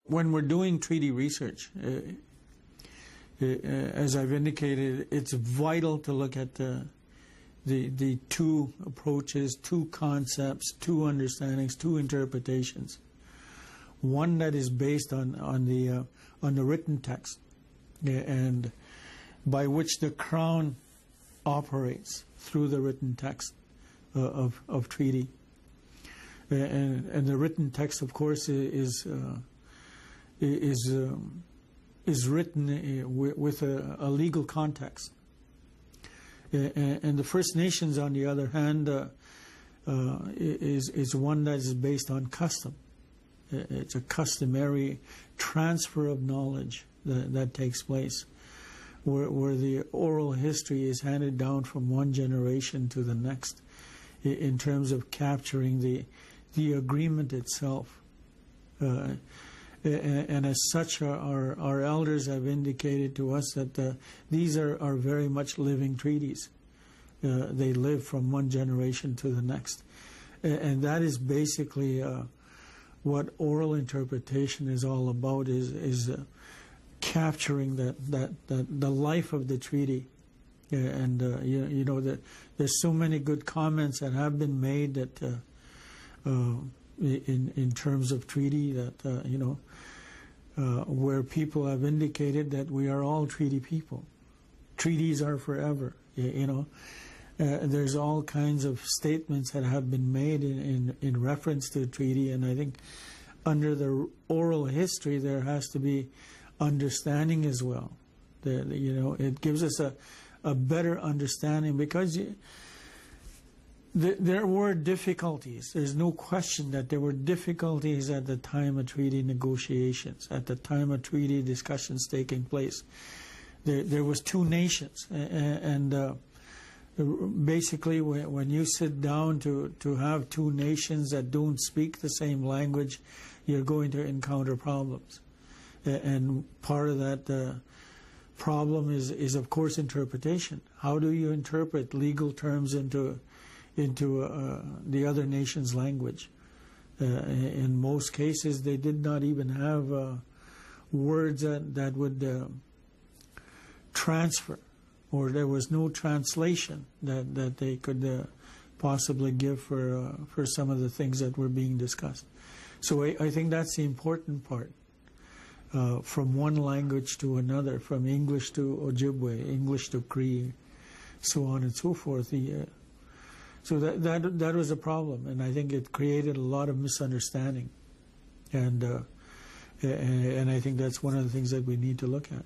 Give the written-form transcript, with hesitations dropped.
when we're doing treaty research, as I've indicated, it's vital to look at the two approaches, two concepts, two understandings, two interpretations. One that is based on the written text, and by which the Crown operates through the written text of treaty. And the written text, of course, is written with a legal context. And the First Nations, on the other hand, is one that is based on custom. It's a customary transfer of knowledge that takes place, where the oral history is handed down from one generation to the next in terms of capturing the agreement itself. And as such, our elders have indicated to us that these are very much living treaties. They live from one generation to the next. And that is basically what oral interpretation is all about, is capturing the life of the treaty. And you know, that there's so many good comments that have been made that in terms of treaty, that you know, where people have indicated that we are all treaty people. Treaties are forever. You know, there's all kinds of statements that have been made in reference to the treaty, and I think under the oral history there has to be understanding as well. You know, it gives us a better understanding, because there were difficulties. There's no question that there were difficulties at the time of treaty negotiations, at the time of treaty discussions taking place. There was two nations, and basically when you sit down to have two nations that don't speak the same language, you're going to encounter problems. And part of that problem is of course interpretation. How do you interpret legal terms into the other nation's language? In most cases, they did not even have words that would transfer, or there was no translation that they could possibly give for some of the things that were being discussed. So I think that's the important part. From one language to another, from English to Ojibwe, English to Cree, so on and so forth. So that was a problem, and I think it created a lot of misunderstanding, and I think that's one of the things that we need to look at.